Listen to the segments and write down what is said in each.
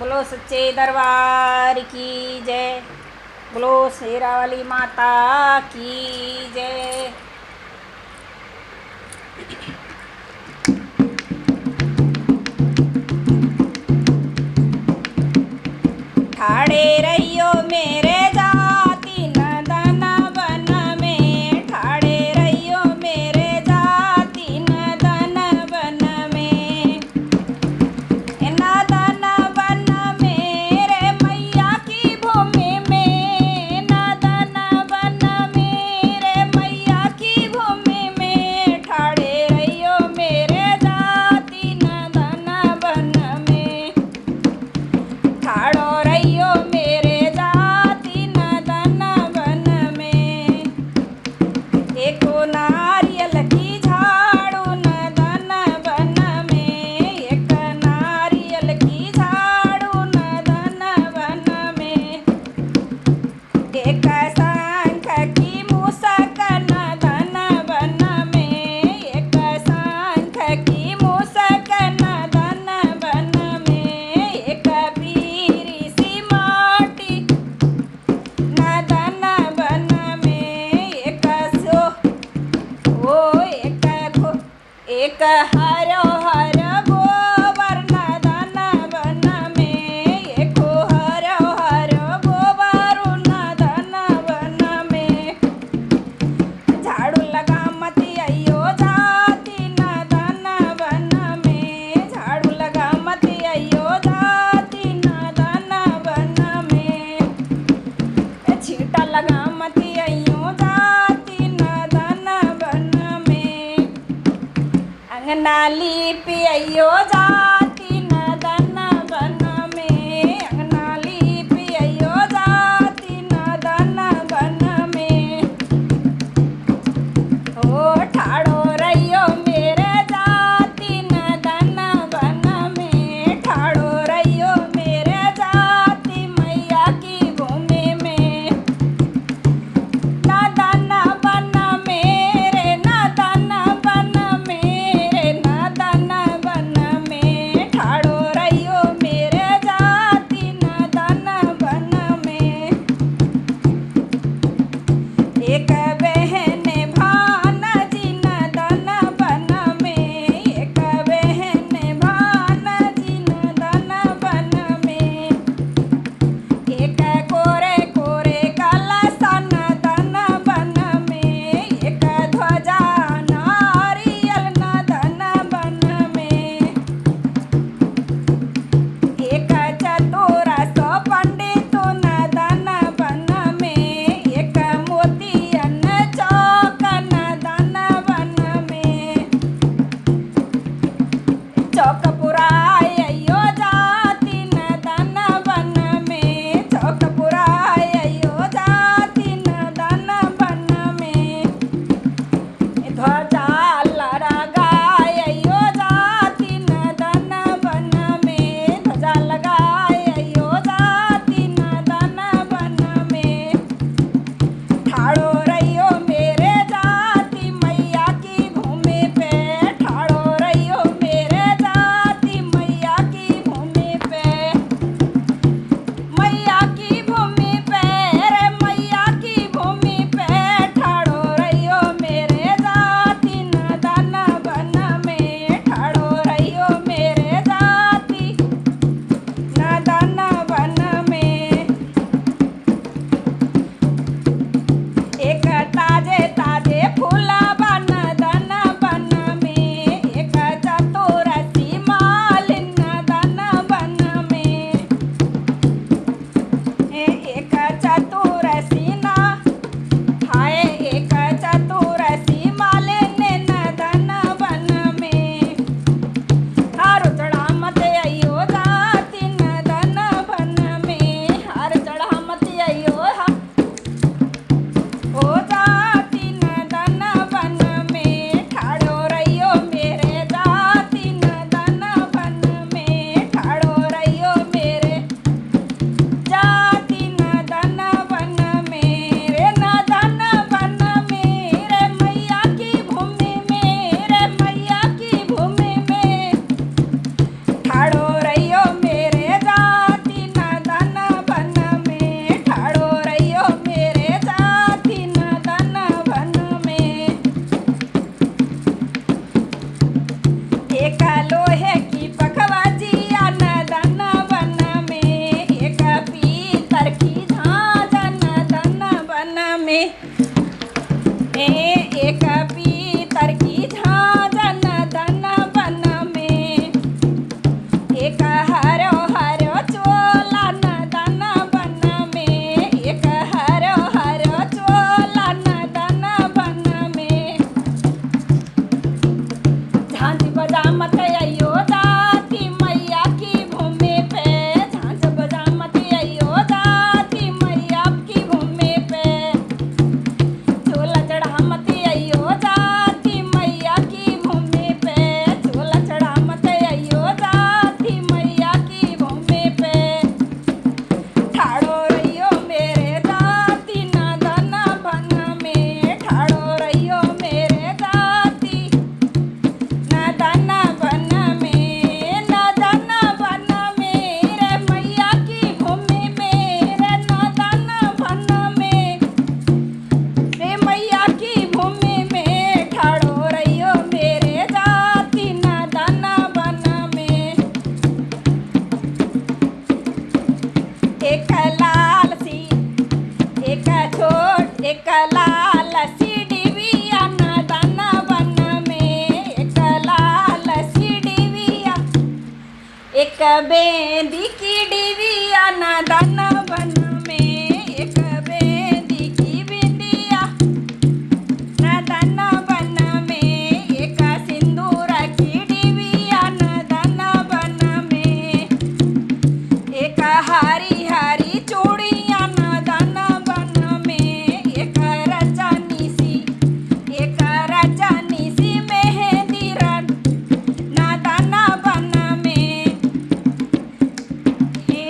बोलो सच्चे दरबार की जय। बोलो शेरा वाली माता की जय। ठाड़े रहियो मेरे जाति नदन वन में, ठाड़े रहियो मेरे जाति नदन वन में। नदन वन में रे मैया की भूमि में, नदन वन में रे मैया की भूमि में, ठाड़े रहियो मेरे जाति नदन वन में। ठाड़ो रहियो मेरे जाति नदन वन में। एको नारियल की झाड़ू नदन वन में, एक नारियल की झाड़ू नदन वन में। एक शंख की मूसक नदन वन में, एक शंख की मूसक नदन वन में। एक पीरी सी माटी नदन वन में, एक एक हरो हर गोबर नदन वन में, एक हरो हर गोबर नदन वन में। झाड़ू लगा मत अयो जाति नदन वन में, झाड़ू लगा मत अयो जाति नदन वन में। छींटा लगा मत अयो जाति नदन वन में। अंगना लीपी अयो जाति नदन वन में, अंगना लीपी अयो जाति नदन वन में। ओ ठाड़ो रहियो मेरे जाति नदन वन में, ठाड़ो रहियो मेरे जाति मैया की भूमि में। नदन वन मेरे, नदन वन मेरे, नदन वन में। एक लाल सी एक छोट एक लाल सी डिबिया नदन बन में एक लाल सी डिबिया एक बेंदी की डिबिया नदन बन में एक बेंदी की बिंदिया नदन बन में एक सिंदूर की डिबिया नदन बन में एक हरी हरी चूड़िया नदन बन में एक रजनी सी मेहंदी नदन बन में हे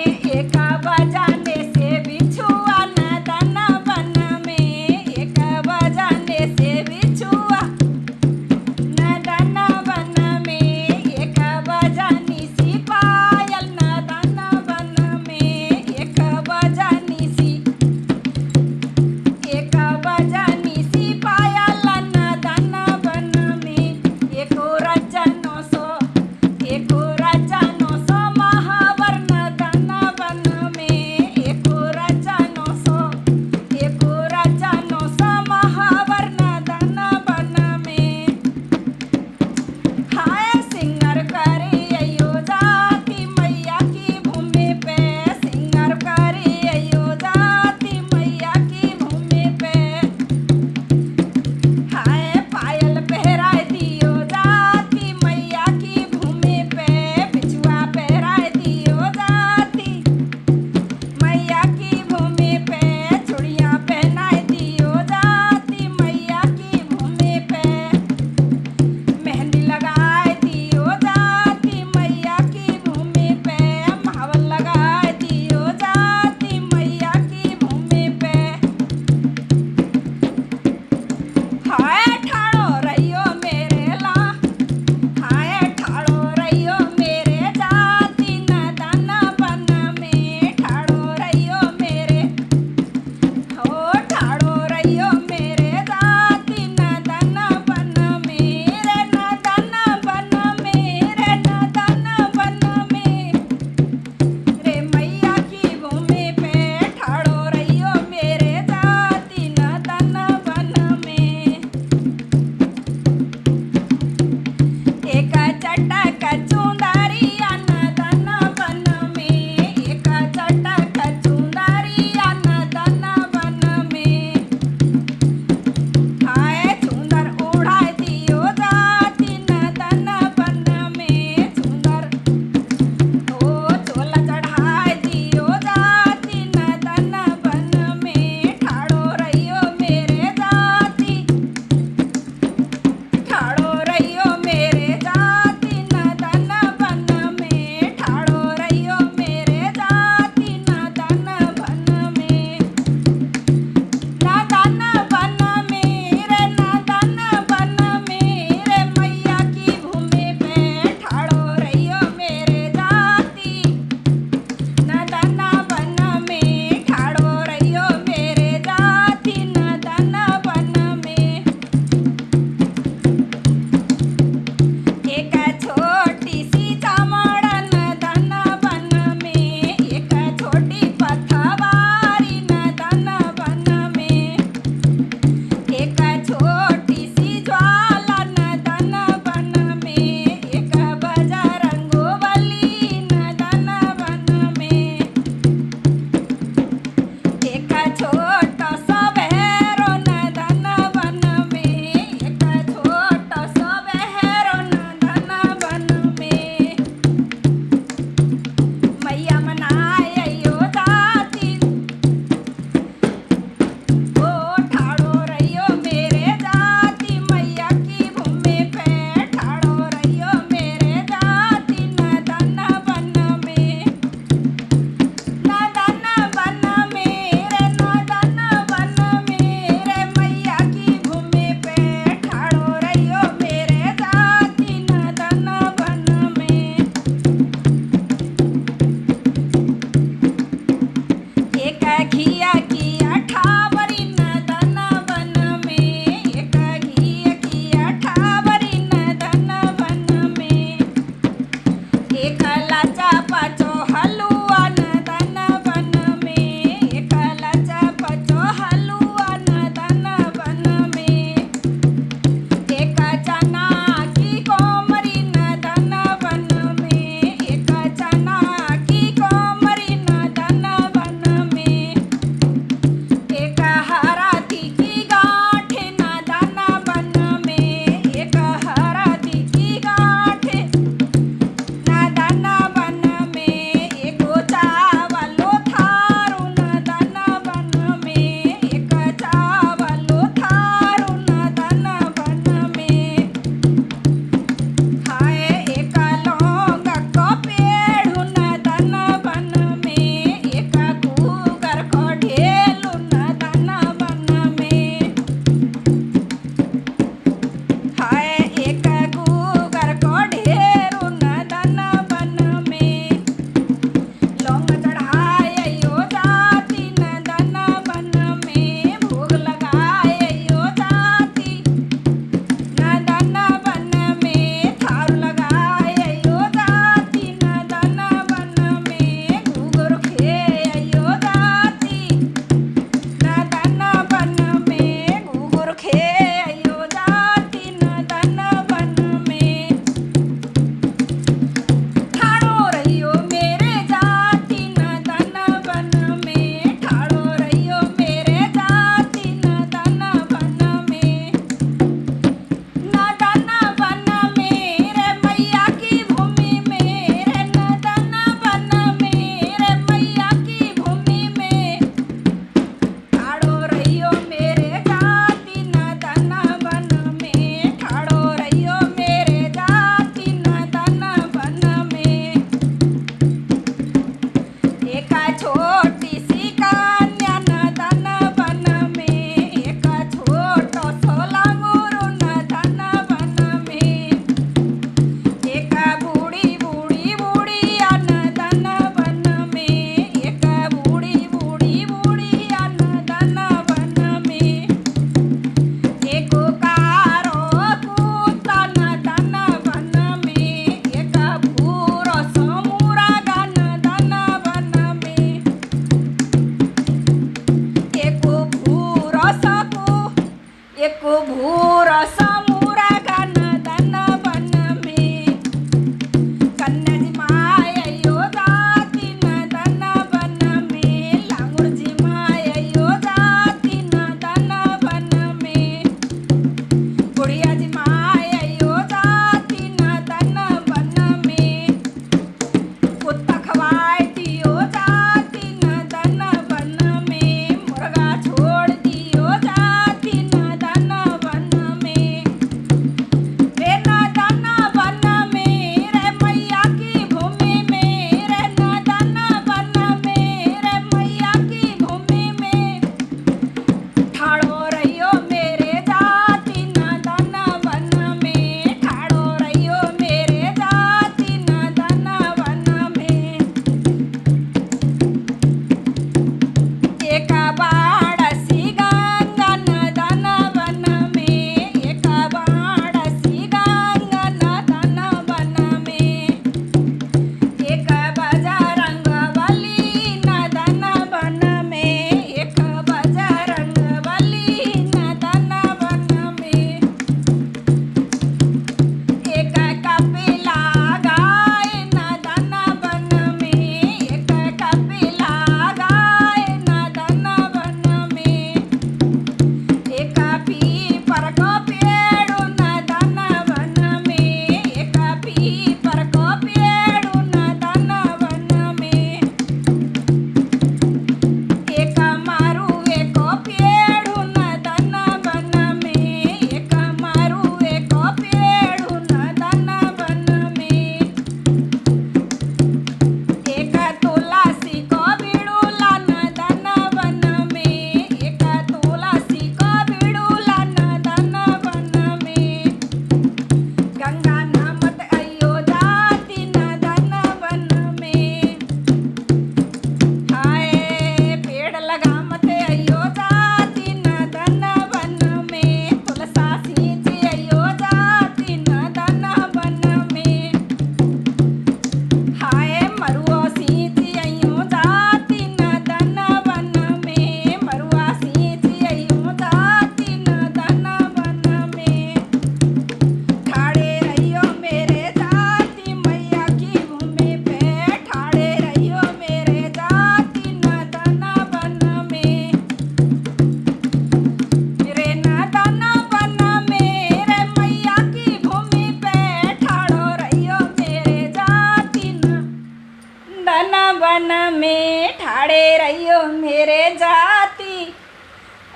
में ठाड़े रहियो मेरे जाति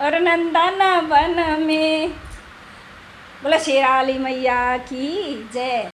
और नंदन वन में। बोला शेरा वाली मैया की जय।